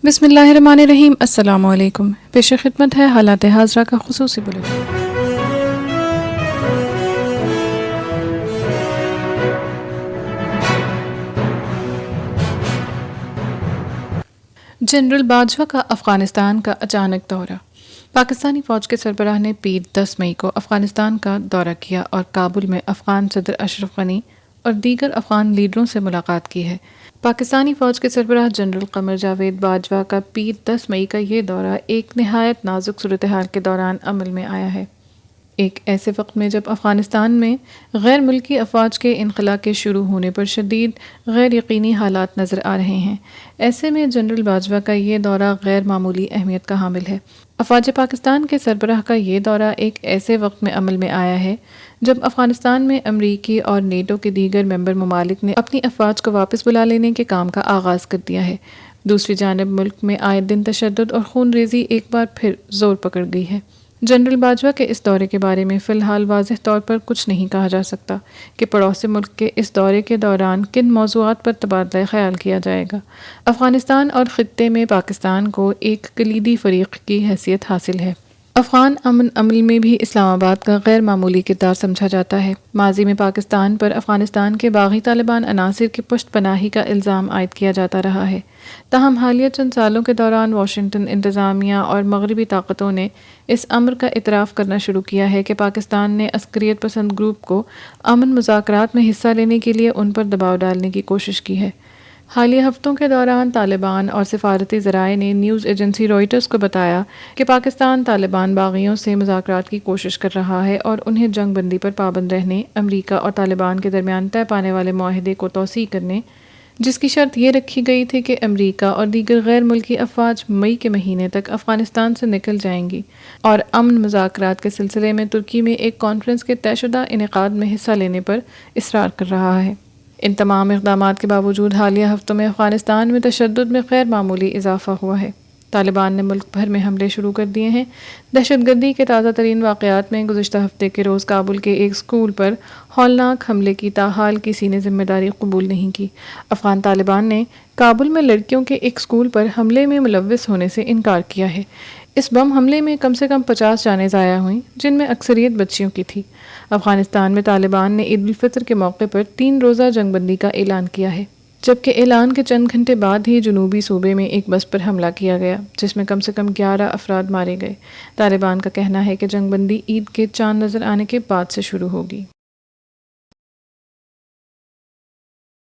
بسم اللہ الرحمن الرحیم۔ السلام علیکم۔ پیش خدمت ہے حالات حاضرہ کا خصوصی بلیٹن۔ جنرل باجوہ کا افغانستان کا اچانک دورہ۔ پاکستانی فوج کے سربراہ نے پیر 10 مئی کو افغانستان کا دورہ کیا اور کابل میں افغان صدر اشرف غنی اور دیگر افغان لیڈروں سے ملاقات کی ہے۔ پاکستانی فوج کے سربراہ جنرل قمر جاوید باجوہ کا پیر 10 مئی کا یہ دورہ ایک نہایت نازک صورتحال کے دوران عمل میں آیا ہے، ایک ایسے وقت میں جب افغانستان میں غیر ملکی افواج کے انخلا کے شروع ہونے پر شدید غیر یقینی حالات نظر آ رہے ہیں۔ ایسے میں جنرل باجوہ کا یہ دورہ غیر معمولی اہمیت کا حامل ہے۔ افواج پاکستان کے سربراہ کا یہ دورہ ایک ایسے وقت میں عمل میں آیا ہے جب افغانستان میں امریکی اور نیٹو کے دیگر ممبر ممالک نے اپنی افواج کو واپس بلا لینے کے کام کا آغاز کر دیا ہے۔ دوسری جانب ملک میں آئے دن تشدد اور خون ریزی ایک بار پھر زور پکڑ گئی ہے۔ جنرل باجوہ کے اس دورے کے بارے میں فی الحال واضح طور پر کچھ نہیں کہا جا سکتا کہ پڑوسی ملک کے اس دورے کے دوران کن موضوعات پر تبادلہ خیال کیا جائے گا۔ افغانستان اور خطے میں پاکستان کو ایک کلیدی فریق کی حیثیت حاصل ہے۔ افغان امن عمل میں بھی اسلام آباد کا غیر معمولی کردار سمجھا جاتا ہے۔ ماضی میں پاکستان پر افغانستان کے باغی طالبان عناصر کی پشت پناہی کا الزام عائد کیا جاتا رہا ہے، تاہم حالیہ چند سالوں کے دوران واشنگٹن انتظامیہ اور مغربی طاقتوں نے اس امر کا اعتراف کرنا شروع کیا ہے کہ پاکستان نے عسکریت پسند گروپ کو امن مذاکرات میں حصہ لینے کے لیے ان پر دباؤ ڈالنے کی کوشش کی ہے۔ حالیہ ہفتوں کے دوران طالبان اور سفارتی ذرائع نے نیوز ایجنسی روئٹرز کو بتایا کہ پاکستان طالبان باغیوں سے مذاکرات کی کوشش کر رہا ہے اور انہیں جنگ بندی پر پابند رہنے، امریکہ اور طالبان کے درمیان طے پانے والے معاہدے کو توسیع کرنے، جس کی شرط یہ رکھی گئی تھی کہ امریکہ اور دیگر غیر ملکی افواج مئی کے مہینے تک افغانستان سے نکل جائیں گی، اور امن مذاکرات کے سلسلے میں ترکی میں ایک کانفرنس کے طے شدہ انعقاد میں حصہ لینے پر اصرار کر رہا ہے۔ ان تمام اقدامات کے باوجود حالیہ ہفتوں میں افغانستان میں تشدد میں غیر معمولی اضافہ ہوا ہے۔ طالبان نے ملک بھر میں حملے شروع کر دیے ہیں۔ دہشت گردی کے تازہ ترین واقعات میں گزشتہ ہفتے کے روز کابل کے ایک اسکول پر ہولناک حملے کی تاحال کسی نے ذمہ داری قبول نہیں کی۔ افغان طالبان نے کابل میں لڑکیوں کے ایک اسکول پر حملے میں ملوث ہونے سے انکار کیا ہے۔ اس بم حملے میں کم سے کم 50 جانیں ضائع ہوئیں، جن میں اکثریت بچیوں کی تھی۔ افغانستان میں طالبان نے عید الفطر کے موقع پر 3 روزہ جنگ بندی کا اعلان کیا ہے، جبکہ اعلان کے چند گھنٹے بعد ہی جنوبی صوبے میں ایک بس پر حملہ کیا گیا جس میں کم سے کم 11 افراد مارے گئے۔ طالبان کا کہنا ہے کہ جنگ بندی عید کے چاند نظر آنے کے بعد سے شروع ہوگی۔